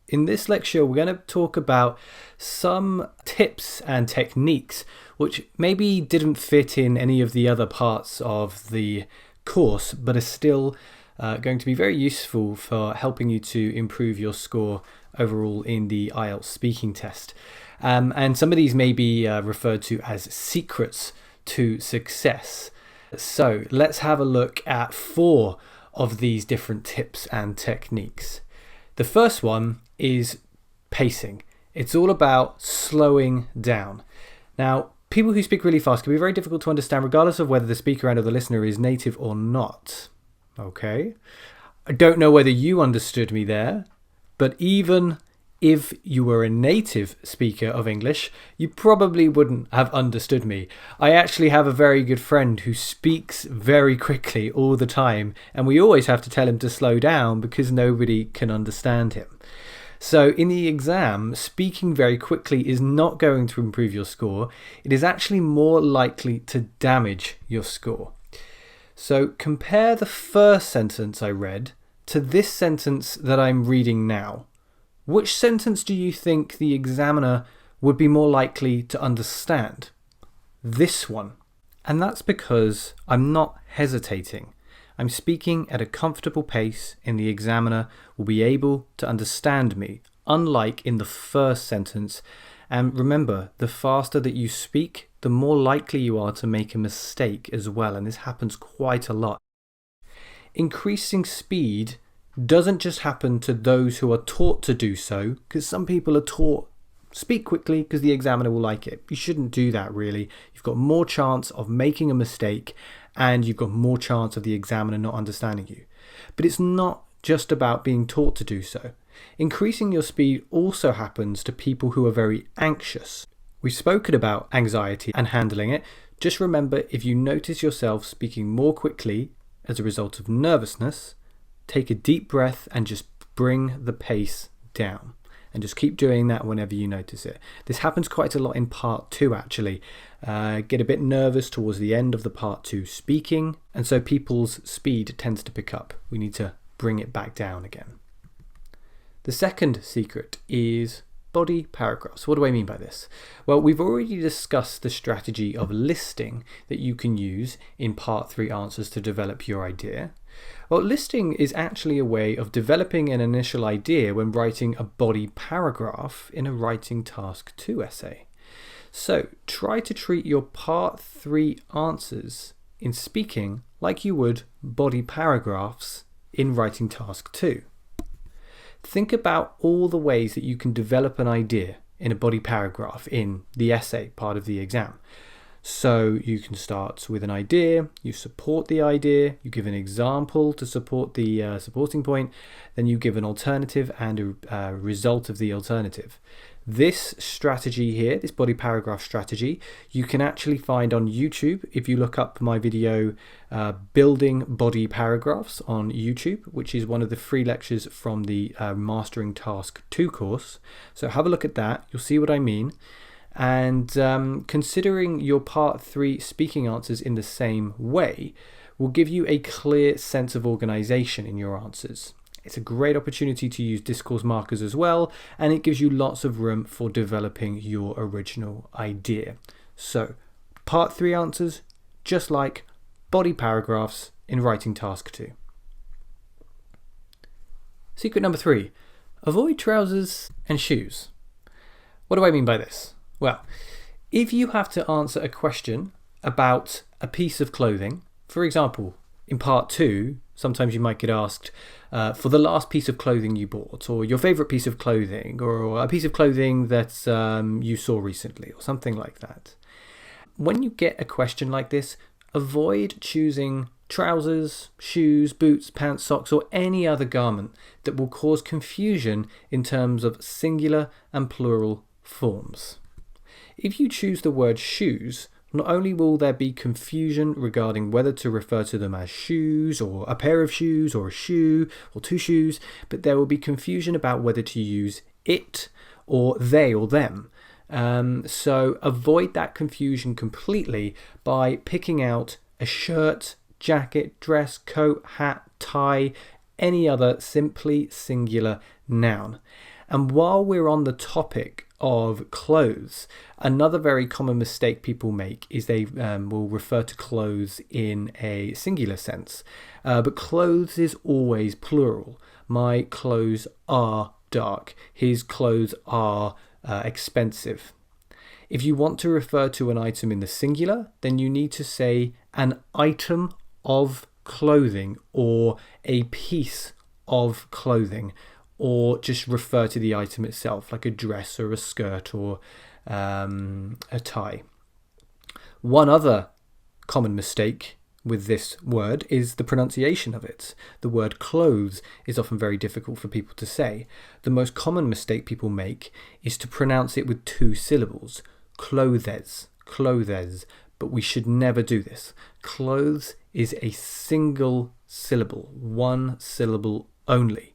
In this lecture, we're going to talk about some tips and techniques which maybe didn't fit in any of the other parts of the course, but are still going to be very useful for helping you to improve your score overall in the IELTS speaking test. And some of these may be referred to as secrets to success. So let's have a look at 4 of these different tips and techniques. The first one is pacing. It's all about slowing down. Now, people who speak really fast can be very difficult to understand regardless of whether the speaker and or the listener is native or not. Okay? I don't know whether you understood me there, but even if you were a native speaker of English, you probably wouldn't have understood me. I actually have a very good friend who speaks very quickly all the time, and we always have to tell him to slow down because nobody can understand him. So in the exam, speaking very quickly is not going to improve your score. It is actually more likely to damage your score. So compare the first sentence I read to this sentence that I'm reading now. Which sentence do you think the examiner would be more likely to understand? This one. And that's because I'm not hesitating. I'm speaking at a comfortable pace and the examiner will be able to understand me, unlike in the first sentence. And remember, the faster that you speak, the more likely you are to make a mistake as well. And this happens quite a lot. Increasing speed doesn't just happen to those who are taught to do so, because some people are taught speak quickly because the examiner will like it. You shouldn't do that really. You've got more chance of making a mistake and you've got more chance of the examiner not understanding you. But it's not just about being taught to do so. Increasing your speed also happens to people who are very anxious. We've spoken about anxiety and handling it. Just remember, if you notice yourself speaking more quickly as a result of nervousness, take a deep breath and just bring the pace down. And just keep doing that whenever you notice it. This happens quite a lot in part 2 actually. Get a bit nervous towards the end of the part 2 speaking, and so people's speed tends to pick up. We need to bring it back down again. The second secret is body paragraphs. What do I mean by this? Well, we've already discussed the strategy of listing that you can use in part 3 answers to develop your idea. Well, listing is actually a way of developing an initial idea when writing a body paragraph in a writing task 2 essay. So try to treat your part 3 answers in speaking like you would body paragraphs in writing task 2. Think about all the ways that you can develop an idea in a body paragraph in the essay part of the exam. So you can start with an idea, you support the idea, you give an example to support the supporting point, then you give an alternative and a result of the alternative. This strategy here, this body paragraph strategy, you can actually find on YouTube if you look up my video Building Body Paragraphs on YouTube, which is one of the free lectures from the Mastering Task 2 course. So have a look at that, you'll see what I mean. And considering your part 3 speaking answers in the same way will give you a clear sense of organization in your answers. It's a great opportunity to use discourse markers as well, and it gives you lots of room for developing your original idea. So, part 3 answers, just like body paragraphs in writing task 2. Secret number 3, avoid trousers and shoes. What do I mean by this? Well, if you have to answer a question about a piece of clothing, for example, in part 2, sometimes you might get asked for the last piece of clothing you bought, or your favorite piece of clothing, or a piece of clothing that you saw recently, or something like that. When you get a question like this, avoid choosing trousers, shoes, boots, pants, socks, or any other garment that will cause confusion in terms of singular and plural forms. If you choose the word shoes, not only will there be confusion regarding whether to refer to them as shoes, or a pair of shoes, or a shoe, or 2 shoes, but there will be confusion about whether to use it, or they, or them. So avoid that confusion completely by picking out a shirt, jacket, dress, coat, hat, tie, any other simply singular noun. And while we're on the topic of clothes, another very common mistake people make is they will refer to clothes in a singular sense. But clothes is always plural. My clothes are dark. His clothes are expensive. If you want to refer to an item in the singular, then you need to say an item of clothing or a piece of clothing, or just refer to the item itself, like a dress or a skirt or a tie. One other common mistake with this word is the pronunciation of it. The word clothes is often very difficult for people to say. The most common mistake people make is to pronounce it with 2 syllables, clothes, clothes, but we should never do this. Clothes is a single syllable, 1 syllable only.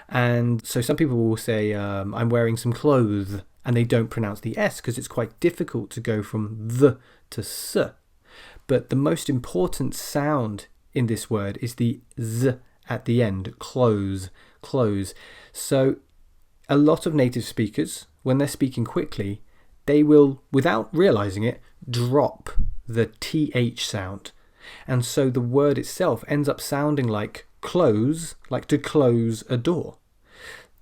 And so some people will say, I'm wearing some clothes, and they don't pronounce the S because it's quite difficult to go from the to s. But the most important sound in this word is the z at the end, close, close. So a lot of native speakers, when they're speaking quickly, they will, without realizing it, drop the th sound. And so the word itself ends up sounding like close, like to close a door.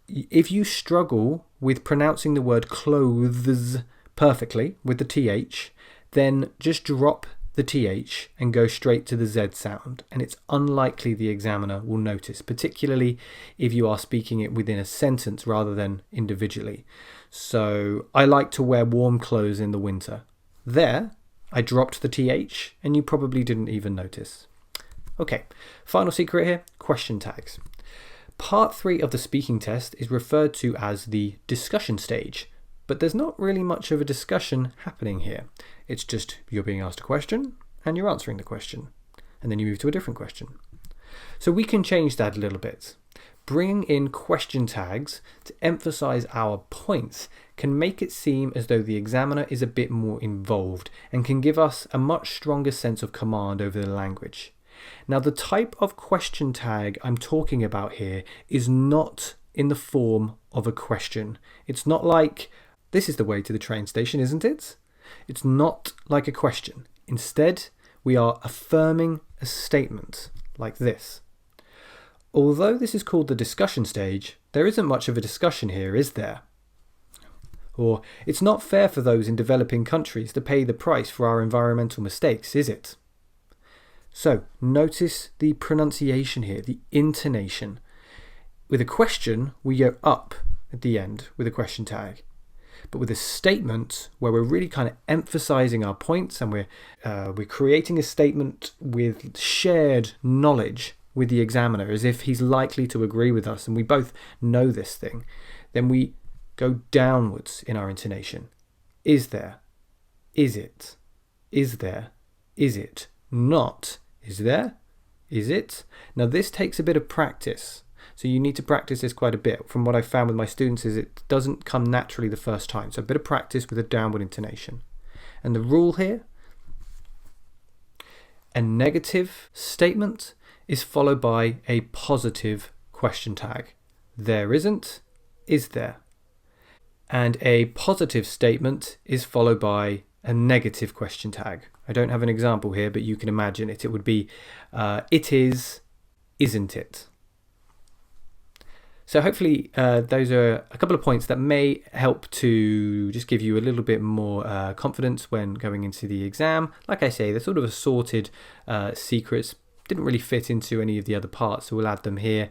If you struggle with pronouncing the word clothes perfectly with the th, then just drop the th and go straight to the z sound, and it's unlikely the examiner will notice, particularly if you are speaking it within a sentence rather than individually. So I like to wear warm clothes in the winter. There, I dropped the th and you probably didn't even notice. Okay, final secret here, question tags. Part 3 of the speaking test is referred to as the discussion stage, but there's not really much of a discussion happening here. It's just you're being asked a question and you're answering the question, and then you move to a different question. So we can change that a little bit. Bringing in question tags to emphasize our points can make it seem as though the examiner is a bit more involved and can give us a much stronger sense of command over the language. Now, the type of question tag I'm talking about here is not in the form of a question. It's not like, this is the way to the train station, isn't it? It's not like a question. Instead, we are affirming a statement like this. Although this is called the discussion stage, there isn't much of a discussion here, is there? Or, it's not fair for those in developing countries to pay the price for our environmental mistakes, is it? So, notice the pronunciation here, the intonation. With a question, we go up at the end with a question tag. But with a statement where we're really kind of emphasizing our points and we're creating a statement with shared knowledge with the examiner, as if he's likely to agree with us and we both know this thing, then we go downwards in our intonation. Is there? Is it? Is there? Is it? Not. Is there? Is it? Now this takes a bit of practice. So you need to practice this quite a bit. From what I found with my students is it doesn't come naturally the first time. So a bit of practice with a downward intonation. And the rule here, a negative statement is followed by a positive question tag. There isn't, is there? And a positive statement is followed by a negative question tag. I don't have an example here, but you can imagine it. It would be, it is, isn't it? So hopefully those are a couple of points that may help to just give you a little bit more confidence when going into the exam. Like I say, they're sort of assorted secrets. Didn't really fit into any of the other parts, so we'll add them here.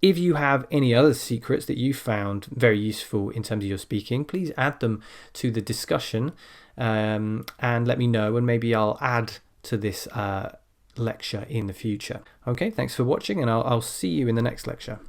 If you have any other secrets that you found very useful in terms of your speaking, please add them to the discussion and let me know, and maybe I'll add to this lecture in the future. Okay, thanks for watching, and I'll see you in the next lecture.